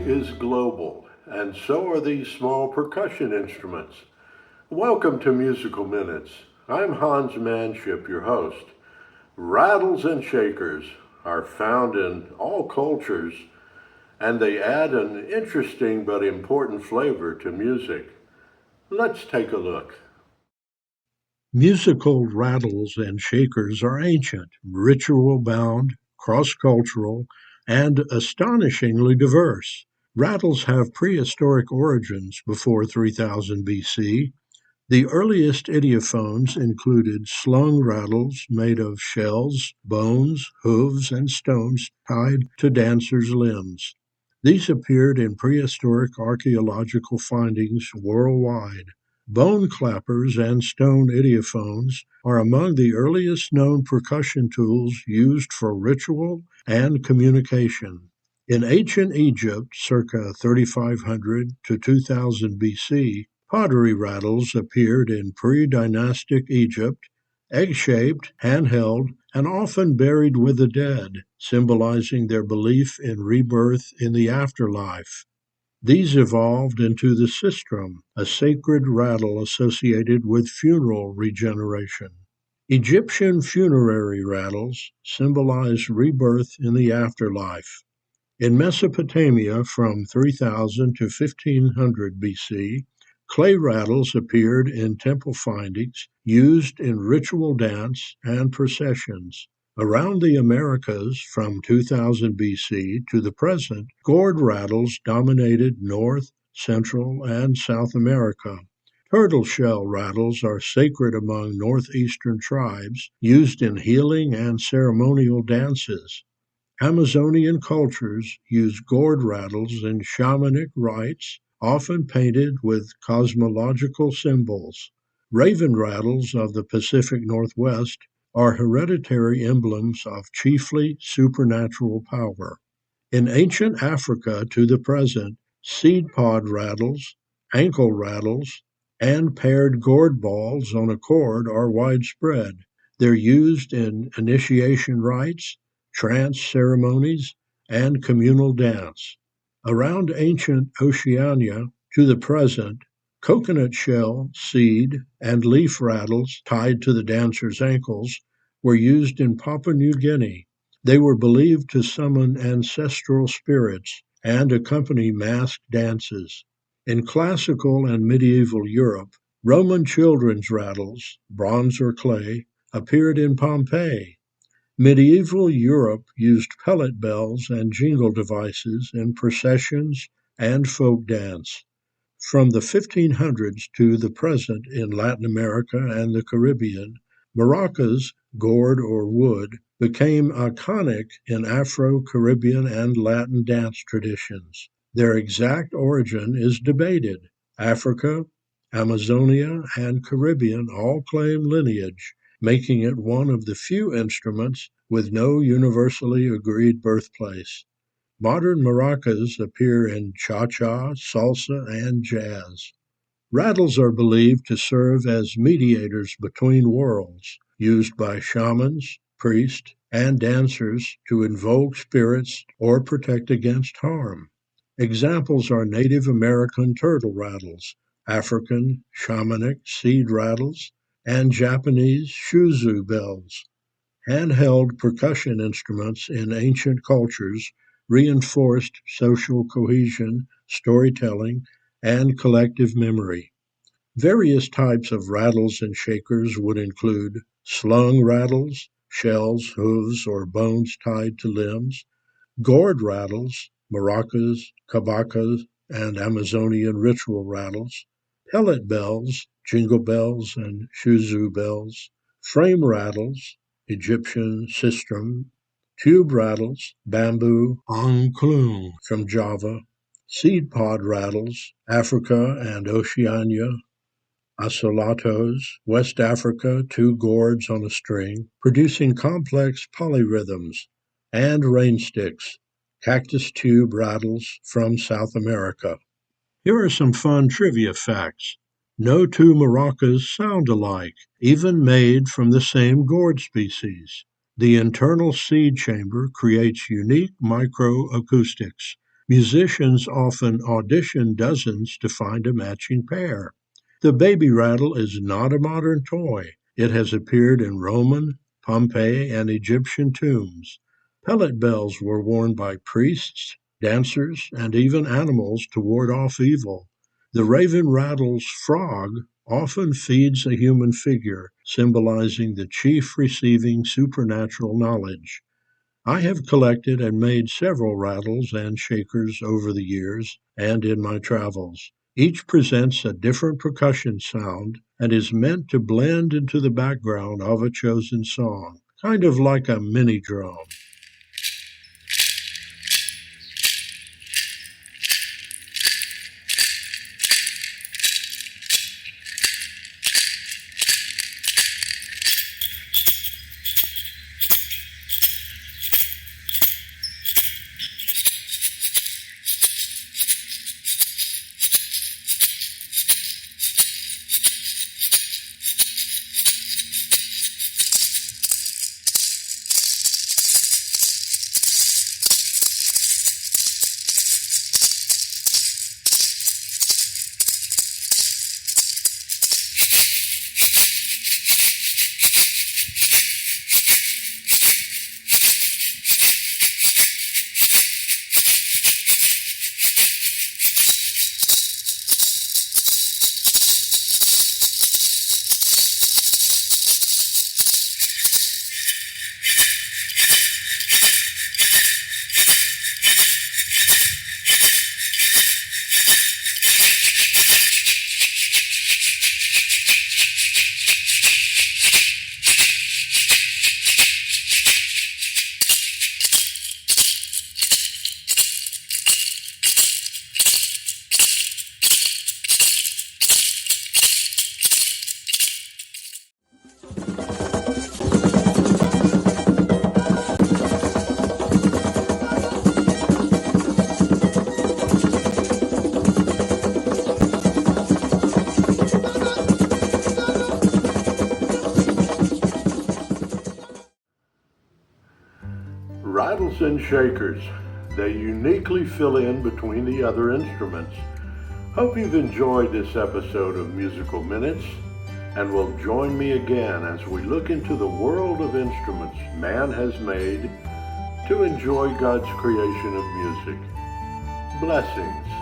is global, and so are these small percussion instruments. Welcome to Musical Minutes. I'm Hans Manship, your host. Rattles and shakers are found in all cultures, and they add an interesting but important flavor to music. Let's take a look. Musical rattles and shakers are ancient, ritual-bound, cross-cultural, and astonishingly diverse. Rattles have prehistoric origins before 3000 BC. The earliest idiophones included slung rattles made of shells, bones, hooves, and stones tied to dancers' limbs. These appeared in prehistoric archaeological findings worldwide. Bone clappers and stone idiophones are among the earliest known percussion tools used for ritual and communication. In ancient Egypt, circa 3500 to 2000 BC, pottery rattles appeared in pre-dynastic Egypt, egg-shaped, handheld, and often buried with the dead, symbolizing their belief in rebirth in the afterlife. These evolved into the sistrum, a sacred rattle associated with funeral regeneration. Egyptian funerary rattles symbolize rebirth in the afterlife. In Mesopotamia from 3000 to 1500 BC, clay rattles appeared in temple findings used in ritual dance and processions. Around the Americas from 2000 BC to the present, gourd rattles dominated North, Central, and South America. Turtle shell rattles are sacred among northeastern tribes, used in healing and ceremonial dances. Amazonian cultures use gourd rattles in shamanic rites, often painted with cosmological symbols. Raven rattles of the Pacific Northwest are hereditary emblems of chiefly supernatural power. In ancient Africa to the present, seed pod rattles, ankle rattles, and paired gourd balls on a cord are widespread. They're used in initiation rites, trance ceremonies, and communal dance. Around ancient Oceania to the present, coconut shell, seed, and leaf rattles tied to the dancer's ankles were used in Papua New Guinea. They were believed to summon ancestral spirits and accompany masked dances. In classical and medieval Europe, Roman children's rattles, bronze or clay, appeared in Pompeii. Medieval Europe used pellet bells and jingle devices in processions and folk dance. From the 1500s to the present in Latin America and the Caribbean, maracas, gourd or wood, became iconic in Afro-Caribbean and Latin dance traditions. Their exact origin is debated. Africa, Amazonia, and Caribbean all claim lineage, making it one of the few instruments with no universally agreed birthplace. Modern maracas appear in cha-cha, salsa, and jazz. Rattles are believed to serve as mediators between worlds, used by shamans, priests, and dancers to invoke spirits or protect against harm. Examples are Native American turtle rattles, African shamanic seed rattles, and Japanese shuzu bells. Handheld percussion instruments in ancient cultures reinforced social cohesion, storytelling, and collective memory. Various types of rattles and shakers would include slung rattles, shells, hooves, or bones tied to limbs, gourd rattles, maracas, cabacas, and Amazonian ritual rattles, pellet bells, jingle bells, and shuzu bells, frame rattles, Egyptian sistrum, tube rattles, bamboo, angklung from Java, seed pod rattles, Africa and Oceania, Asolatos, West Africa, two gourds on a string, producing complex polyrhythms, and rain sticks, cactus tube rattles from South America. Here are some fun trivia facts. No two maracas sound alike, even made from the same gourd species. The internal seed chamber creates unique microacoustics. Musicians often audition dozens to find a matching pair. The baby rattle is not a modern toy. It has appeared in Roman, Pompeii, and Egyptian tombs. Pellet bells were worn by priests, dancers, and even animals to ward off evil. The raven rattle's frog often feeds a human figure, symbolizing the chief receiving supernatural knowledge. I have collected and made several rattles and shakers over the years and in my travels. Each presents a different percussion sound and is meant to blend into the background of a chosen song, kind of like a mini drum. Rattles and shakers. They uniquely fill in between the other instruments. Hope you've enjoyed this episode of Musical Minutes and will join me again as we look into the world of instruments man has made to enjoy God's creation of music. Blessings.